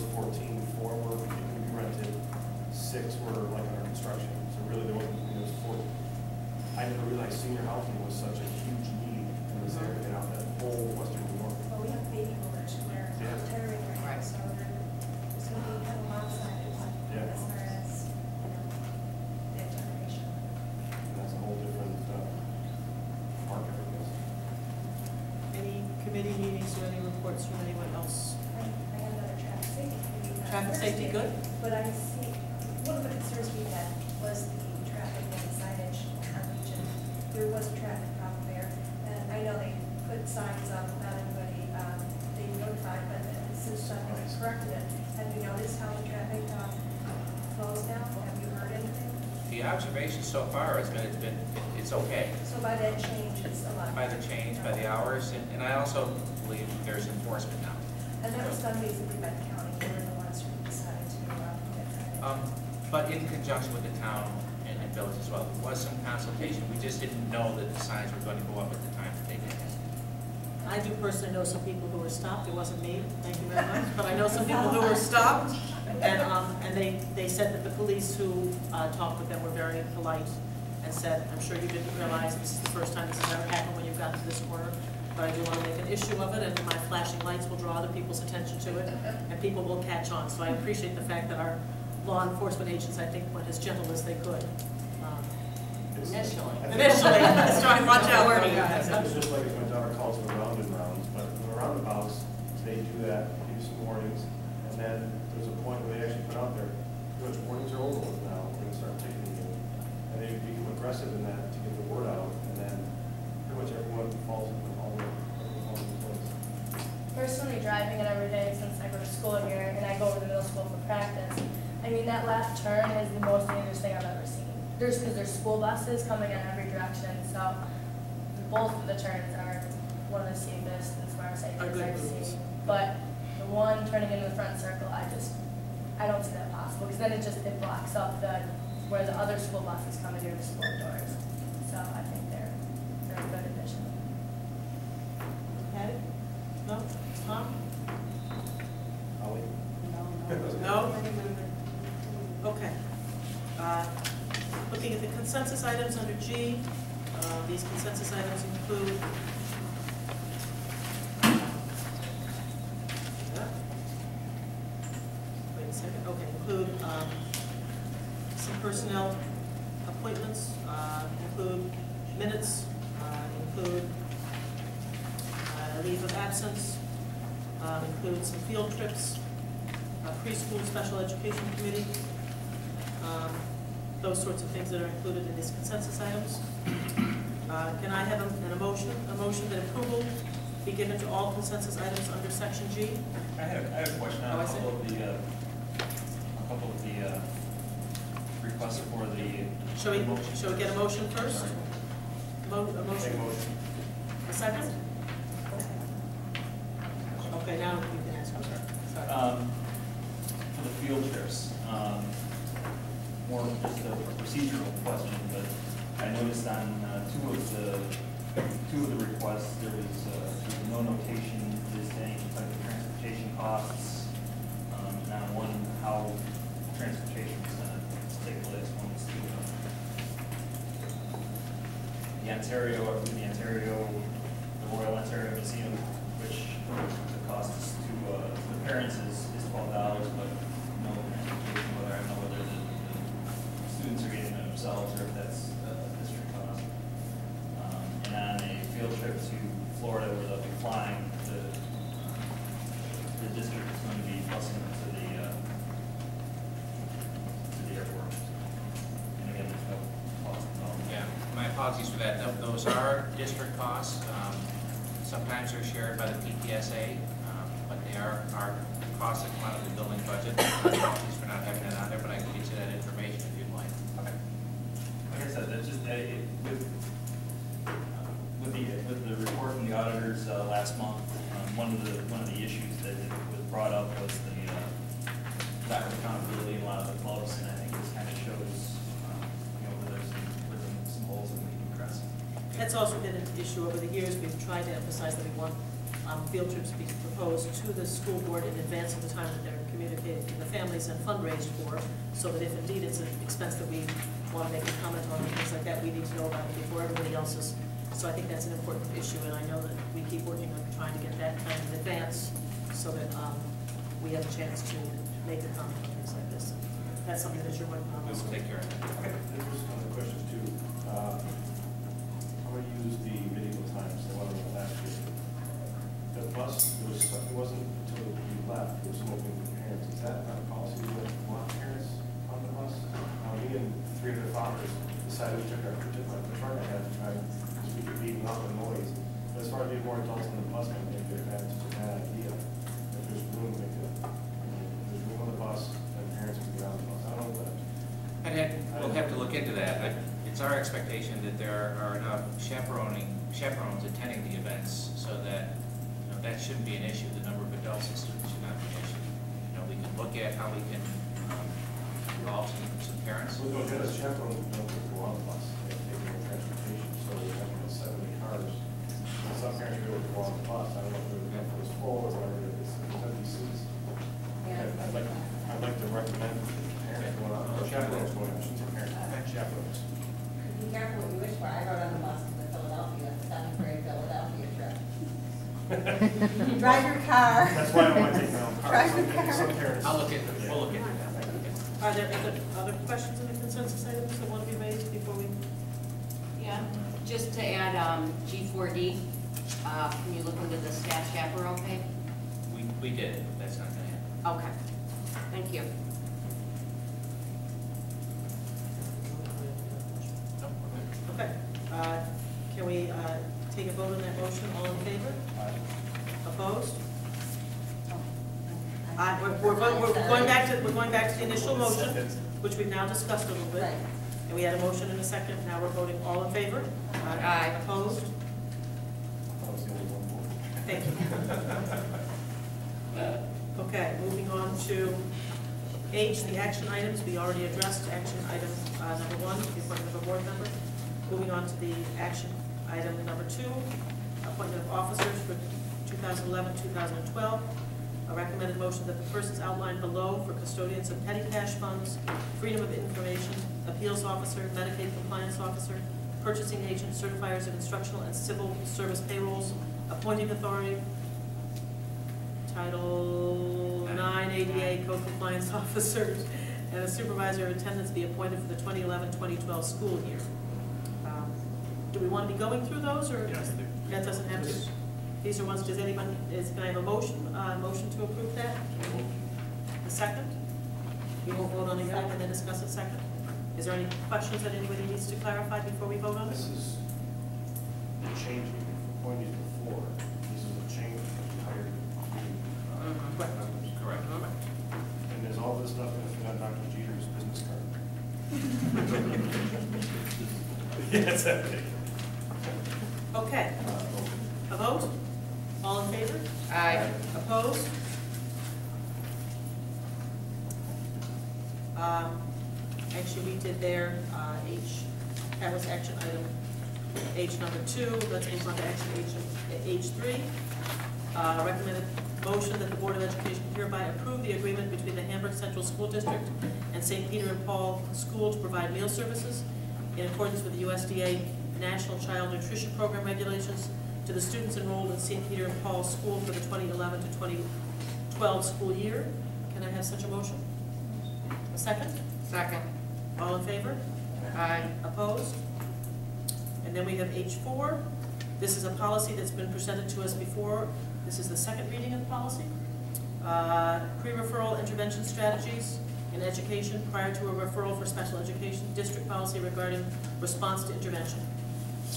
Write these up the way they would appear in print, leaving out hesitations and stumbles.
those 14, 4 were rented, 6 were like under construction. So really there wasn't, there was 4. I never realized senior housing was such a huge need in this area, out that whole western New York. Well, we have baby boomers who are retiring right now, so there's going to be kind of lopsided as far as, that generation. And that's a whole different market, I guess. Any committee meetings or any reports from anyone else? I have another traffic safety committee. Traffic safety, good? But I see, one of the concerns we had was the traffic and signage on Legion. There was a traffic problem there, and I know they put signs up, not everybody, they notified, but since something's corrected it, have you noticed how the traffic flows now? Have you heard anything? The observation so far has been, it's okay. So by that change, it's a lot. By the change, by the hours, and I also believe there's enforcement now. And that was done basically by the county, they were the ones who decided to get that. But in conjunction with the town and village as well, there was some consultation. We just didn't know that the signs were going to go up at the time that they did. I do personally know some people who were stopped. It wasn't me, thank you very much. But I know some people who were stopped, and they said that the police who talked with them were very polite and said, I'm sure you didn't realize this is the first time this has ever happened when you've gotten to this corner, but I do want to make an issue of it, and my flashing lights will draw other people's attention to it, and people will catch on. So I appreciate the fact that our law enforcement agents, I think, went as gentle as they could. Initially, let's try and watch out where we guys. It's just like my daughter calls them round and rounds, but in the roundabouts, they do that, give you some warnings, and then there's a point where they actually put out there, which warnings are over with now, we're going to start taking you. And they become aggressive in that to get the word out, and then pretty much everyone falls into place. Personally, driving it every day since I go to school here, and I go over to middle school for practice, I mean, that left turn is the most dangerous thing I've ever seen. Because there's school buses coming in every direction, so both of the turns are one of the safest as far as I've seen. But the one turning into the front circle, I don't see that possible, because then it blocks up where the other school buses come into the sport doors. So I think they're a good addition. Patty? No? Tom? Holly? No? Okay. Looking at the consensus items under G, these consensus items include include some personnel appointments, include minutes, include leave of absence, include some field trips, preschool special education committee, those sorts of things that are included in these consensus items. Can I have a motion that approval be given to all consensus items under section G? I had a question on a couple of the requests for the. Shall we get a motion first? A motion. A second? Okay, now you can answer. I'm sorry. For the field trips, more just a procedural question, but I noticed on two of the requests there was no notation as to any type of transportation costs. And on one, how transportation is going to take place. One is to the Royal Ontario Museum, which the cost is to the parents is $12, but no transportation. Whether I don't know whether the students are getting it themselves or if that's a district cost. And on a field trip to Florida where they'll be flying, the district is going to be busing them to the airport. And again, there's no cost involved. Yeah, my apologies for that. Those are district costs. Sometimes they're shared by the PTSA, but they are costs that come out of the building budget. Apologies for not having that on there, but I can get you that information if you'd like. Okay. Like I said, that's just with the report from the auditors last month. One of the issues that was brought up was the lack of accountability in a lot of the clubs, and I think this kind of shows where there's some holes that we can address. That's also been an issue over the years. We've tried to emphasize that we want field trips be proposed to the school board in advance of the time that they're communicated to the families and fundraised for, so that if indeed it's an expense that we want to make a comment on and things like that, we need to know about it before everybody else is. So I think that's an important issue, and I know that we keep working on trying to get that kind of advance so that we have a chance to make a comment on things like this. That's something that you're working on. We will take care of that. Okay, there's one other question too. I'm gonna use the medieval times, the one from last year. The bus, it wasn't until we left, it was smoking with parents. Is that not a policy we want parents on the bus? Me and three other fathers decided we took our fraternity ahead of time, because we could be out the noise. But as far as being more adults on the bus, I think that's just a bad idea. If there's room, if there's room on the bus, then parents can get on the bus. I don't know what. We'll have to look into that. It's our expectation that there are enough chaperones attending the events so that, that shouldn't be an issue. The number of adults and students should not be an issue. We can look at how we can involve some parents. We'll go get a chaperone who don't go on the bus. They take their own transportation, so we have 70 cars. Some parents are able to go on the bus. I don't know if it was full or whatever it is. There's empty seats. I'd like to recommend parents going on, or chaperones going on, I shouldn't say parents, chaperones. Be careful what you wish for. I rode on the bus to Philadelphia, the 7th grade Philadelphia trip. Drive your car. That's why I don't want to take my own car. Drive your car. Some parents. We'll look into that. Are there other questions in the consensus items that want to be raised before we? Yeah, just to add G4D, can you look into the staff chaperone pay? We did, but that's not going to happen. Okay, thank you. No, we're good. Okay, can we take a vote on that motion? All in favor? Opposed? We're going back to the initial motion, which we've now discussed a little bit. Right. And we had a motion and a second, now we're voting all in favor? Aye. Opposed? That was the only one. Thank you. Okay, moving on to H, the action items. We already addressed action item number 1, the appointment of a board member. Moving on to the action item number 2, appointment of officers for 2011-2012. A recommended motion that the persons outlined below for custodians of petty cash funds, freedom of information, appeals officer, Medicaid compliance officer, purchasing agent, certifiers of instructional and civil service payrolls, appointing authority, Title 9 ADA code compliance officers, and a supervisor of attendance be appointed for the 2011-2012 school year. Do we want to be going through those, or Yes, that doesn't have to? These are ones, can I have a motion to approve that? A second? We won't vote on it yet, and then discuss it second. Is there any questions that anybody needs to clarify before we vote on This it? is the change we appointed before. This is a change because we hired Right. members. Correct. And there's all this stuff going to fit on Dr. Jeter's business card. Yes, I think. Okay, a vote? All in favor? Aye. Opposed? Actually, we did there, H, that was action item H number 2. Let's move on to action H3. Recommended motion that the Board of Education hereby approve the agreement between the Hamburg Central School District and St. Peter and Paul School to provide meal services in accordance with the USDA National Child Nutrition Program regulations to the students enrolled in St. Peter and Paul School for the 2011 to 2012 school year. Can I have such a motion? A second? Second. All in favor? Aye. Opposed? And then we have H4. This is a policy that's been presented to us before. This is the second reading of the policy. Pre-referral intervention strategies in education prior to a referral for special education, district policy regarding response to intervention.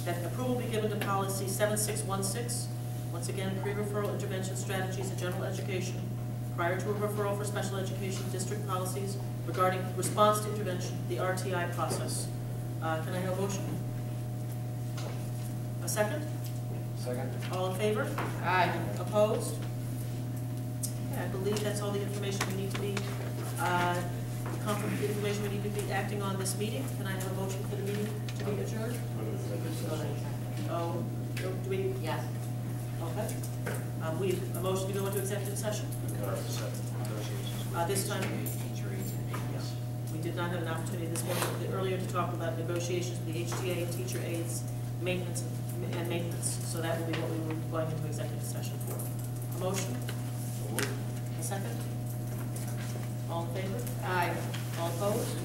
That approval be given to policy 7616. Once again, pre-referral intervention strategies in general education prior to a referral for special education, district policies regarding response to intervention, the RTI process. Can I have a motion? A second? Second? All in favor? Aye. Opposed? Okay, I believe that's all the information we need to be, the information we need to be acting on this meeting. Can I have a motion for the meeting to be adjourned? Oh, do we, Yes. Okay. A motion to go into executive session? This time- Teacher aides and maintenance. We did not have an opportunity this morning, earlier to talk about negotiations with the HTA, teacher aides, maintenance, and maintenance. So that will be what we were going into executive session for. A motion? A second? All in favor? Aye. All opposed?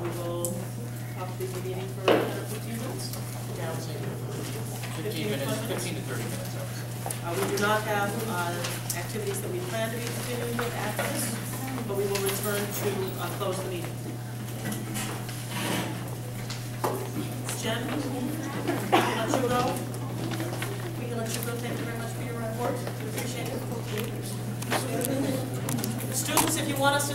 We will probably be meeting for 10 or 15 minutes. 15 minutes, 15 to 30 minutes, I would say. We do not have activities that we plan to be continuing with after this, but we will return to close the meeting. Jen, we can let you go. We can let you go. Thank you very much for your report. We appreciate it. Students, if you want us to